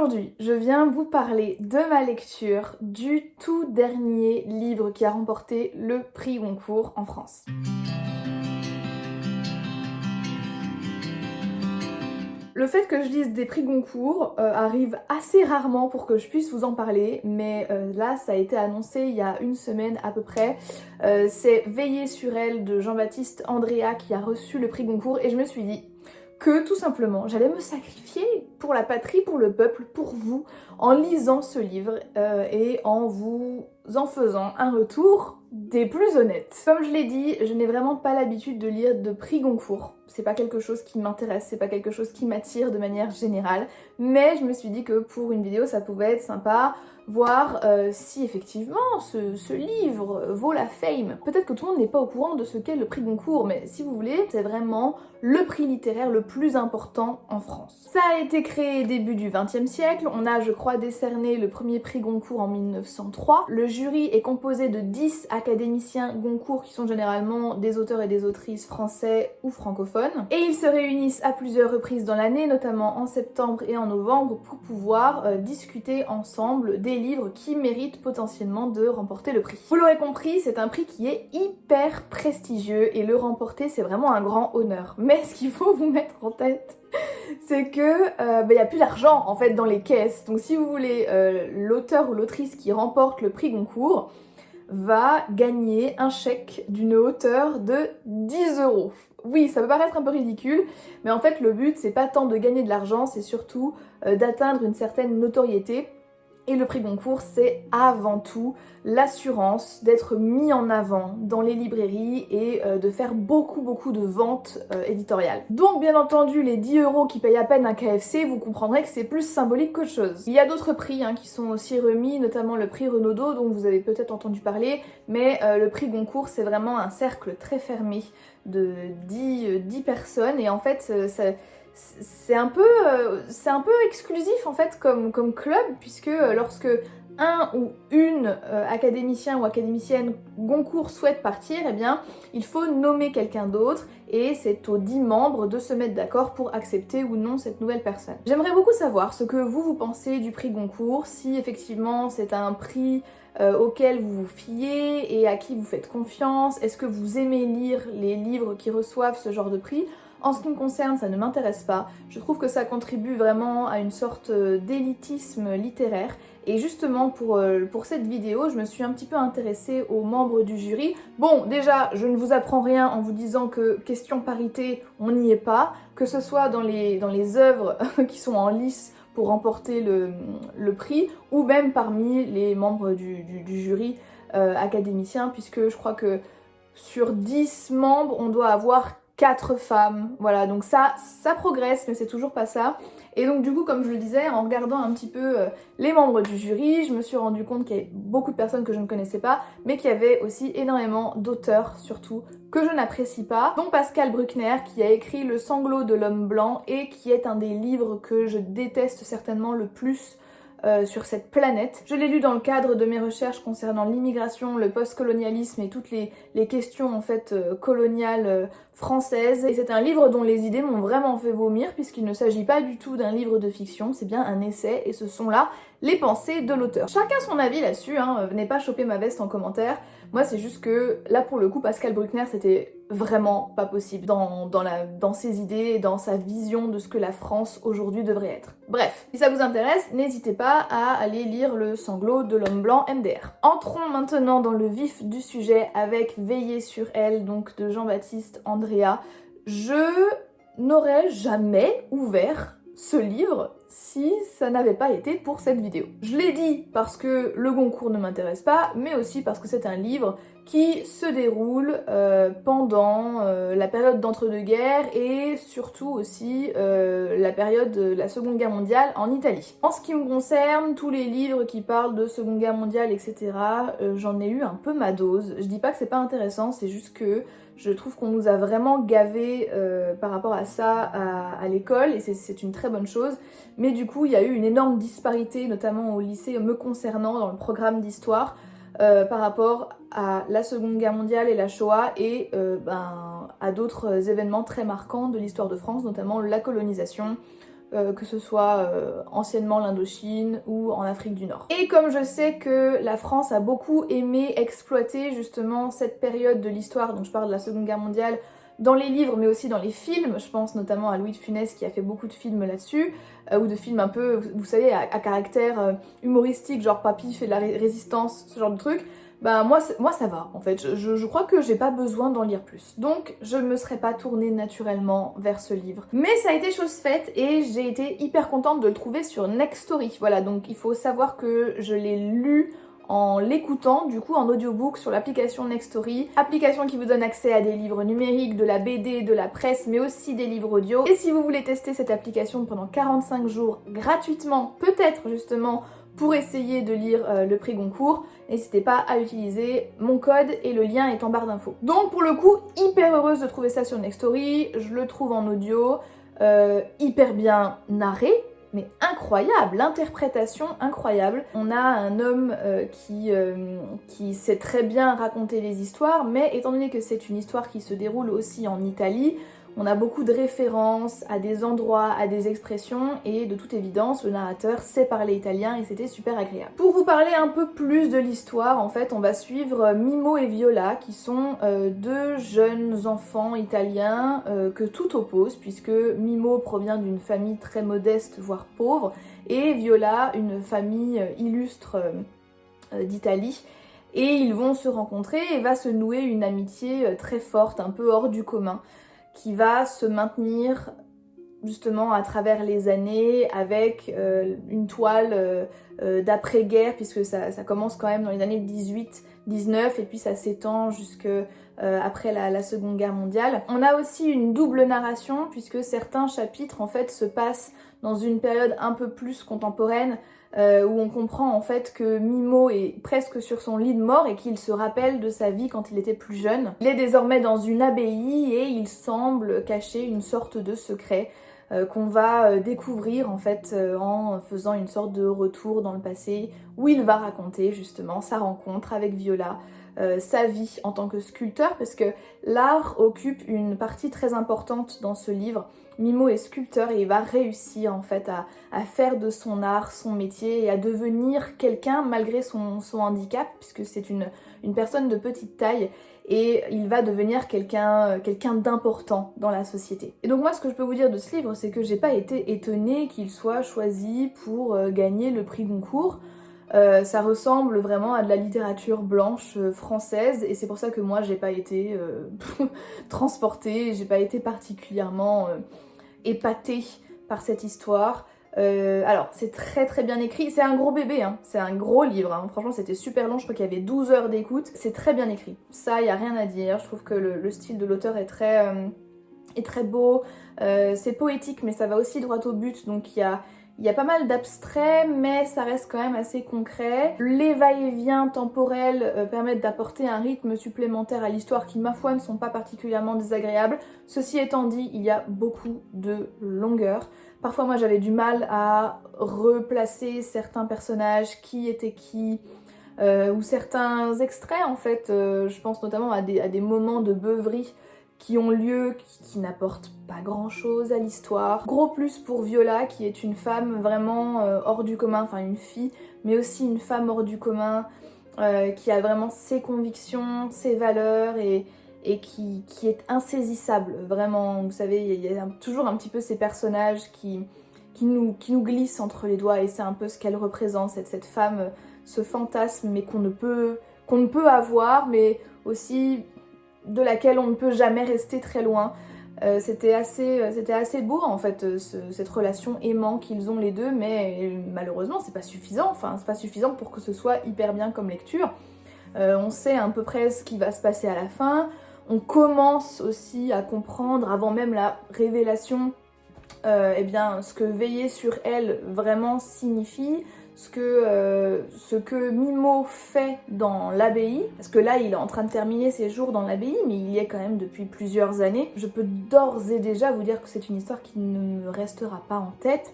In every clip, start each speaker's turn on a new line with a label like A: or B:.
A: Aujourd'hui, je viens vous parler de ma lecture du tout dernier livre qui a remporté le prix Goncourt en France. Le fait que je lise des prix Goncourt arrive assez rarement pour que je puisse vous en parler, mais là ça a été annoncé il y a une semaine à peu près. C'est Veiller sur elle de Jean-Baptiste Andréa qui a reçu le prix Goncourt et je me suis dit que tout simplement j'allais me sacrifier pour la patrie, pour le peuple, pour vous, en lisant ce livre et en vous en faisant un retour des plus honnêtes. Comme je l'ai dit, je n'ai vraiment pas l'habitude de lire de prix Goncourt. C'est pas quelque chose qui m'intéresse, c'est pas quelque chose qui m'attire de manière générale, mais je me suis dit que pour une vidéo ça pouvait être sympa, voir si effectivement ce livre vaut la fame. Peut-être que tout le monde n'est pas au courant de ce qu'est le prix Goncourt, mais si vous voulez, c'est vraiment le prix littéraire le plus important en France. Ça a été créé début du XXe siècle, on a je crois décerné le premier prix Goncourt en 1903. Le jury est composé de 10 académiciens Goncourt qui sont généralement des auteurs et des autrices français ou francophones. Et ils se réunissent à plusieurs reprises dans l'année, notamment en septembre et en novembre, pour pouvoir discuter ensemble des livres qui méritent potentiellement de remporter le prix. Vous l'aurez compris, c'est un prix qui est hyper prestigieux et le remporter c'est vraiment un grand honneur. Mais ce qu'il faut vous mettre en tête, c'est que y a plus d'argent en fait dans les caisses. Donc si vous voulez, l'auteur ou l'autrice qui remporte le prix Goncourt va gagner un chèque d'une hauteur de 10 €. Oui, ça peut paraître un peu ridicule, mais en fait le but c'est pas tant de gagner de l'argent, c'est surtout d'atteindre une certaine notoriété. Et le prix Goncourt, c'est avant tout l'assurance d'être mis en avant dans les librairies et de faire beaucoup de ventes éditoriales. Donc bien entendu, les 10 € qui payent à peine un KFC, vous comprendrez que c'est plus symbolique qu'autre chose. Il y a d'autres prix qui sont aussi remis, notamment le prix Renaudot, dont vous avez peut-être entendu parler, mais le prix Goncourt, c'est vraiment un cercle très fermé de 10 personnes, et en fait, c'est un peu exclusif en fait comme club, puisque lorsque un ou une académicien ou académicienne Goncourt souhaite partir, eh bien il faut nommer quelqu'un d'autre et c'est aux 10 membres de se mettre d'accord pour accepter ou non cette nouvelle personne. J'aimerais beaucoup savoir ce que vous pensez du prix Goncourt, si effectivement c'est un prix auquel vous vous fiez et à qui vous faites confiance. Est-ce que vous aimez lire les livres qui reçoivent ce genre de prix? En ce qui me concerne, ça ne m'intéresse pas. Je trouve que ça contribue vraiment à une sorte d'élitisme littéraire. Et justement, pour cette vidéo, je me suis un petit peu intéressée aux membres du jury. Bon, déjà, je ne vous apprends rien en vous disant que question parité, on n'y est pas. Que ce soit dans les œuvres qui sont en lice pour remporter le prix, ou même parmi les membres du jury académicien, puisque je crois que sur 10 membres, on doit avoir 4 femmes, voilà, donc ça progresse, mais c'est toujours pas ça. Et donc du coup, comme je le disais, en regardant un petit peu les membres du jury, je me suis rendu compte qu'il y avait beaucoup de personnes que je ne connaissais pas, mais qu'il y avait aussi énormément d'auteurs, surtout, que je n'apprécie pas, dont Pascal Bruckner, qui a écrit Le sanglot de l'homme blanc, et qui est un des livres que je déteste certainement le plus sur cette planète. Je l'ai lu dans le cadre de mes recherches concernant l'immigration, le post-colonialisme et toutes les questions en fait coloniales françaises. Et c'est un livre dont les idées m'ont vraiment fait vomir, puisqu'il ne s'agit pas du tout d'un livre de fiction, c'est bien un essai et ce sont là les pensées de l'auteur. Chacun son avis là-dessus, venez pas choper ma veste en commentaire. Moi c'est juste que là pour le coup Pascal Bruckner c'était vraiment pas possible dans ses idées et dans sa vision de ce que la France aujourd'hui devrait être. Bref, si ça vous intéresse, n'hésitez pas à aller lire Le sanglot de l'homme blanc MDR. Entrons maintenant dans le vif du sujet avec Veiller sur elle, donc de Jean-Baptiste Andréa. Je n'aurais jamais ouvert ce livre si ça n'avait pas été pour cette vidéo. Je l'ai dit parce que le Goncourt ne m'intéresse pas, mais aussi parce que c'est un livre qui se déroule pendant la période d'entre-deux-guerres et surtout aussi la période de la Seconde Guerre mondiale en Italie. En ce qui me concerne, tous les livres qui parlent de Seconde Guerre mondiale, etc., j'en ai eu un peu ma dose. Je dis pas que c'est pas intéressant, c'est juste que je trouve qu'on nous a vraiment gavés par rapport à ça à l'école, et c'est une très bonne chose. Mais du coup, il y a eu une énorme disparité, notamment au lycée me concernant, dans le programme d'histoire, par rapport à la Seconde Guerre mondiale et la Shoah, et à d'autres événements très marquants de l'histoire de France, notamment la colonisation, que ce soit anciennement l'Indochine ou en Afrique du Nord. Et comme je sais que la France a beaucoup aimé exploiter justement cette période de l'histoire, donc je parle de la Seconde Guerre mondiale, dans les livres mais aussi dans les films, je pense notamment à Louis de Funès qui a fait beaucoup de films là-dessus, ou de films un peu, vous savez, à caractère humoristique, genre Papy fait de la résistance, ce genre de truc, bah moi ça va en fait, je crois que j'ai pas besoin d'en lire plus. Donc je me serais pas tournée naturellement vers ce livre. Mais ça a été chose faite et j'ai été hyper contente de le trouver sur Nextory. Voilà, donc il faut savoir que je l'ai lu en l'écoutant, du coup en audiobook sur l'application Nextory, application qui vous donne accès à des livres numériques, de la BD, de la presse, mais aussi des livres audio. Et si vous voulez tester cette application pendant 45 jours gratuitement, peut-être justement pour essayer de lire le prix Goncourt, n'hésitez pas à utiliser mon code et le lien est en barre d'infos. Donc pour le coup, hyper heureuse de trouver ça sur Nextory, je le trouve en audio, hyper bien narré, mais incroyable, l'interprétation incroyable. On a un homme qui sait très bien raconter les histoires, mais étant donné que c'est une histoire qui se déroule aussi en Italie, on a beaucoup de références à des endroits, à des expressions, et de toute évidence, le narrateur sait parler italien et c'était super agréable. Pour vous parler un peu plus de l'histoire, en fait, on va suivre Mimo et Viola, qui sont deux jeunes enfants italiens que tout oppose, puisque Mimo provient d'une famille très modeste, voire pauvre, et Viola, une famille illustre d'Italie. Et ils vont se rencontrer et va se nouer une amitié très forte, un peu hors du commun, qui va se maintenir justement à travers les années avec une toile d'après-guerre, puisque ça commence quand même dans les années 18-19 et puis ça s'étend jusque après la Seconde Guerre mondiale. On a aussi une double narration puisque certains chapitres en fait se passent dans une période un peu plus contemporaine, où on comprend en fait que Mimo est presque sur son lit de mort et qu'il se rappelle de sa vie quand il était plus jeune. Il est désormais dans une abbaye et il semble cacher une sorte de secret qu'on va découvrir en fait en faisant une sorte de retour dans le passé où il va raconter justement sa rencontre avec Viola, sa vie en tant que sculpteur, parce que l'art occupe une partie très importante dans ce livre. Mimo est sculpteur et il va réussir en fait à faire de son art son métier et à devenir quelqu'un malgré son handicap, puisque c'est une personne de petite taille, et il va devenir quelqu'un d'important dans la société. Et donc moi ce que je peux vous dire de ce livre, c'est que j'ai pas été étonnée qu'il soit choisi pour gagner le prix Goncourt. Ça ressemble vraiment à de la littérature blanche française et c'est pour ça que moi j'ai pas été transportée, j'ai pas été particulièrement épatée par cette histoire. Alors c'est très très bien écrit, c'est un gros bébé, hein. C'est un gros livre, hein. Franchement c'était super long, je crois qu'il y avait 12 heures d'écoute, c'est très bien écrit, ça y a rien à dire, je trouve que le style de l'auteur est très beau, c'est poétique mais ça va aussi droit au but, donc il y a pas mal d'abstraits, mais ça reste quand même assez concret. Les va-et-vient temporels permettent d'apporter un rythme supplémentaire à l'histoire qui, ma foi, ne sont pas particulièrement désagréables. Ceci étant dit, il y a beaucoup de longueur. Parfois, moi, j'avais du mal à replacer certains personnages, qui étaient qui, ou certains extraits, en fait. Je pense notamment à des moments de beuverie qui ont lieu, qui n'apportent pas grand chose à l'histoire. Gros plus pour Viola, qui est une femme vraiment hors du commun, enfin une fille, mais aussi une femme hors du commun, qui a vraiment ses convictions, ses valeurs et qui est insaisissable, vraiment. Vous savez, il y a toujours un petit peu ces personnages qui nous glissent entre les doigts et c'est un peu ce qu'elle représente, cette femme, ce fantasme, mais qu'on ne peut avoir, mais aussi de laquelle on ne peut jamais rester très loin. C'était assez beau en fait, cette relation aimant qu'ils ont les deux, mais malheureusement c'est pas suffisant, enfin c'est pas suffisant pour que ce soit hyper bien comme lecture. On sait à peu près ce qui va se passer à la fin, on commence aussi à comprendre avant même la révélation eh bien, ce que veiller sur elle vraiment signifie, ce que Mimo fait dans l'abbaye, parce que là il est en train de terminer ses jours dans l'abbaye, mais il y est quand même depuis plusieurs années. Je peux d'ores et déjà vous dire que c'est une histoire qui ne me restera pas en tête.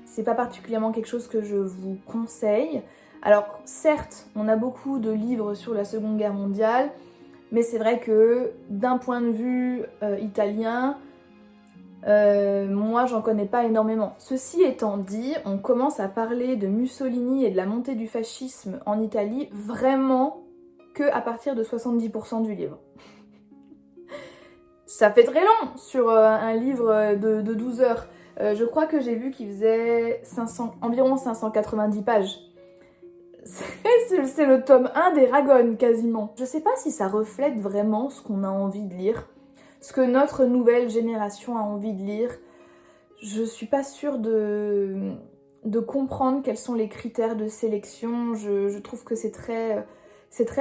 A: C'est pas particulièrement quelque chose que je vous conseille. Alors certes, on a beaucoup de livres sur la Seconde Guerre mondiale, mais c'est vrai que d'un point de vue italien, Moi j'en connais pas énormément. Ceci étant dit, on commence à parler de Mussolini et de la montée du fascisme en Italie vraiment que à partir de 70% du livre. Ça fait très long sur un livre de 12 heures. Je crois que j'ai vu qu'il faisait environ 590 pages. C'est le tome 1 d'Eragon quasiment. Je sais pas si ça reflète vraiment ce qu'on a envie de lire, ce que notre nouvelle génération a envie de lire. Je suis pas sûre de comprendre quels sont les critères de sélection. Je trouve que c'est très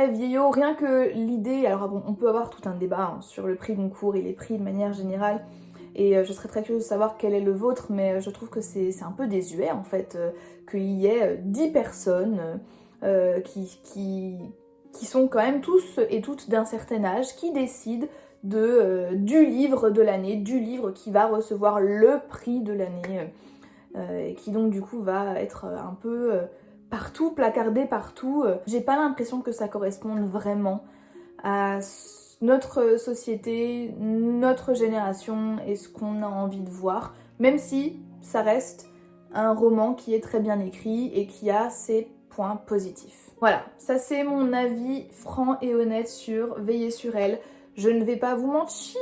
A: vieillot. Rien que l'idée, alors bon, on peut avoir tout un débat sur le prix Goncourt et les prix de manière générale, et je serais très curieuse de savoir quel est le vôtre, mais je trouve que c'est un peu désuet en fait, qu'il y ait 10 personnes qui sont quand même tous et toutes d'un certain âge, qui décident du livre de l'année, du livre qui va recevoir le prix de l'année, et qui donc du coup va être un peu partout, placardé partout. J'ai pas l'impression que ça corresponde vraiment à notre société, notre génération et ce qu'on a envie de voir, même si ça reste un roman qui est très bien écrit et qui a ses points positifs. Voilà, ça c'est mon avis franc et honnête sur Veiller sur elle. Je ne vais pas vous mentir,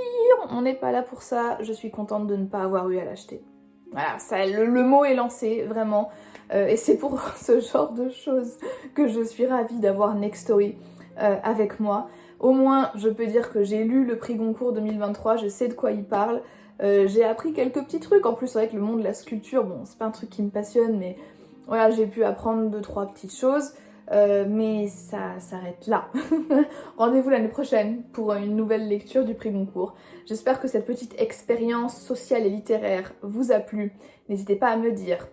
A: on n'est pas là pour ça, je suis contente de ne pas avoir eu à l'acheter. Voilà, ça, le mot est lancé, vraiment. Et c'est pour ce genre de choses que je suis ravie d'avoir Next Story avec moi. Au moins, je peux dire que j'ai lu le prix Goncourt 2023, je sais de quoi il parle. J'ai appris quelques petits trucs, en plus avec le monde de la sculpture, bon, c'est pas un truc qui me passionne, mais voilà, j'ai pu apprendre 2-3 petites choses. Mais ça s'arrête là. Rendez-vous l'année prochaine pour une nouvelle lecture du prix Goncourt. J'espère que cette petite expérience sociale et littéraire vous a plu. N'hésitez pas à me dire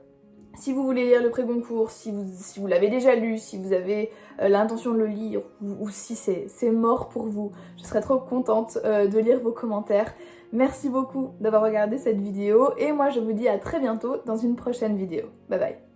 A: si vous voulez lire le prix Goncourt, si vous l'avez déjà lu, si vous avez l'intention de le lire ou si c'est mort pour vous. Je serais trop contente de lire vos commentaires. Merci beaucoup d'avoir regardé cette vidéo et moi je vous dis à très bientôt dans une prochaine vidéo. Bye bye.